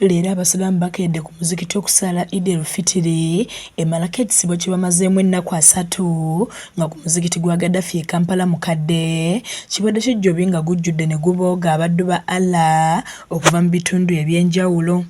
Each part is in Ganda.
Leero abasiraamu bakedde ku muzikiti okusaala Eid el-Fitr emalako ekisibo kye bamazeemu ennaku 3 nga ku muzikiti gwa Gaddafi e Kampala Mukadde kibadde kijjobi nga gujjudde ne gubooga abaddu ba Allah okuva mu bitundu eby'enjawulo.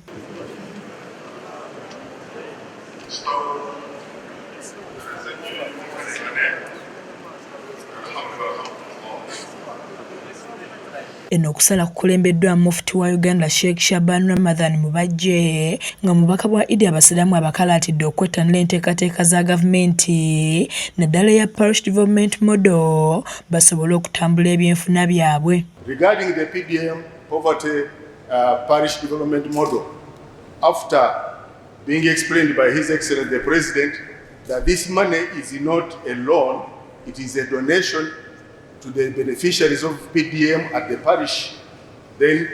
Eno okusala kukulembeddwa Mufti wa Uganda Sheikh Shaban Ramadhan Mubajje nga mubaka bwa Eid abasiraamu abakalaatidde okwettanira enteekateeka za gavumenti naddala eya Parish Development Model basobole okutambula ebyenfuna byabwe. Regarding the PDM Poverty Parish Development Model, after being explained by His Excellency the President that this money is not a loan, it is a donation to the beneficiaries of PDM at the parish, then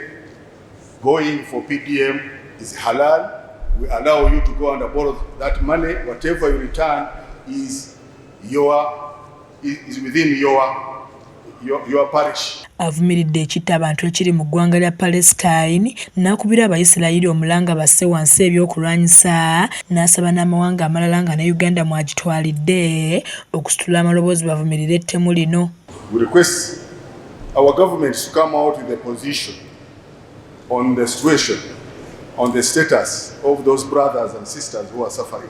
going for PDM is halal. We allow you to go and borrow that money. Whatever you return is within your parish. Avumiridde ekitta abantu ekiri mu ggwanga lya Palestine n'akubira Abayisirayiri omulanga basse wansi ebyokulwanyisa n'asaba n'amawanga amalala nga ne Uganda mwagitwalidde okusitula amaloboozi bavumirire ettemu lino. We request our government to come out with a position on the situation, on the status of those brothers and sisters who are suffering.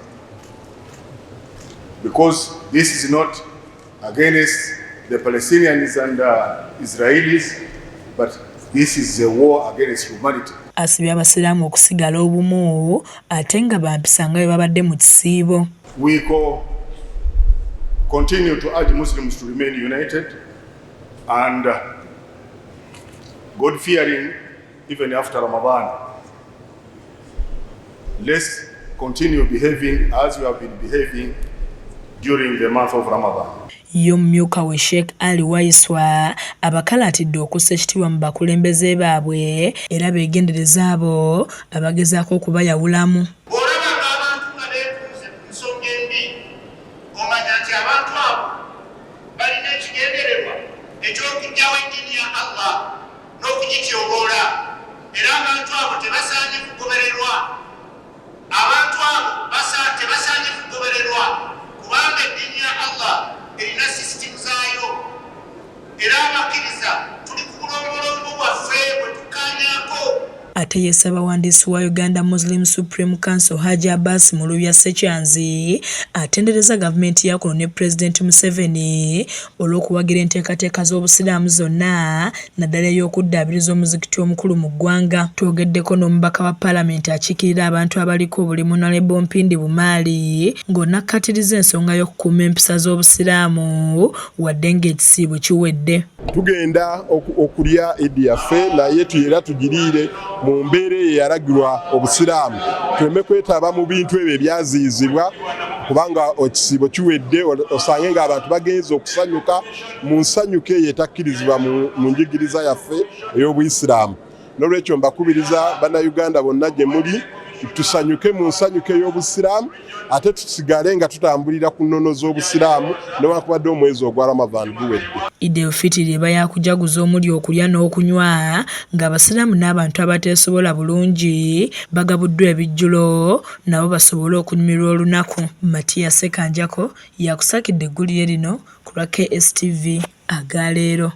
Because this is not against the Palestinians and Israelis, but this is a war against humanity. Asibye abasiraamu okusigala obumu ate nga bampisa nga bwe babadde mu kisiibo. We continue to urge Muslims to remain united and God-fearing even after Ramadan. Let's continue behaving as we have been behaving during the month of Ramadan. Y'omumyuka we Sheikh Ali Waiswa abakalaatidde okussa ekitiibwa mu bakulembeze baabwe era beegendereza abo abagezaako okubayawulamu. Bw'olabanga abantu nga beetuuze ku nsonga embi omanya nti abantu abo balina ekigendererwa eky'okuggyawo eddiini ya Allah n'okugityoboola era abantu abo tebasaanye kugobererwa. Abantu abo tebasaanye kugobererwa kubanga eddiini ya Allah erina sisitimu zaayo era abakiriza tuli ku bulombolombo bwaffe bwe tukaanyaako. Ate yeesaba abawandiisi wa Uganda Muslim Supreme Council Haji Abbas mu Lubya Ssekyanzi atendereza gavumenti ya kuno ne President Museveni olw'okuwagira enteekateeka z'obusiraamu zonna naddala ey'okuddaabiriza omuzikiti omukulu mu ggwanga. Twogeddeko n'omubaka wa Paalamenti akiikirira abantu abaliko obulimu Honorable Mpindi Bumaali ng'onakkaatiriza ensonga y'okukuuma empisa z'obusiraamu wadde ng'ekisiibo kiwedde. Tugenda okulya Eid yaffe naye era tugiriire mu mbeera eyalagirwa obusiraamu tuleme kwetaba mu bintu ebyo ebyaziyizibwa kubanga ekisiibo kiwedde osange ng'abantu bagenze okusanyuka mu nsanyuko eyo etakkirizibwa mu njigiriza yaffe ey'obuyisiraamu. N'olwekyo mbakubiriza bannayuganda bonna gye muli tusanyuke mu nsanyuko ey'obusiraamu ate tusigale nga tutambulira ku nnono z'obusiraamu newankubadde omwezi ogwa Ramadan guwedde. Eid el-Fitr eba yakujaguza omuli okulya n'okunywa ng'abasiraamu n'abantu abateesobola bulungi bagabuddwa ebijjulo nabo basobole okunyumirwa olunaku. Matiya Sekanjako yakusakidde eggulire lino ku lwa KSTV agaleero.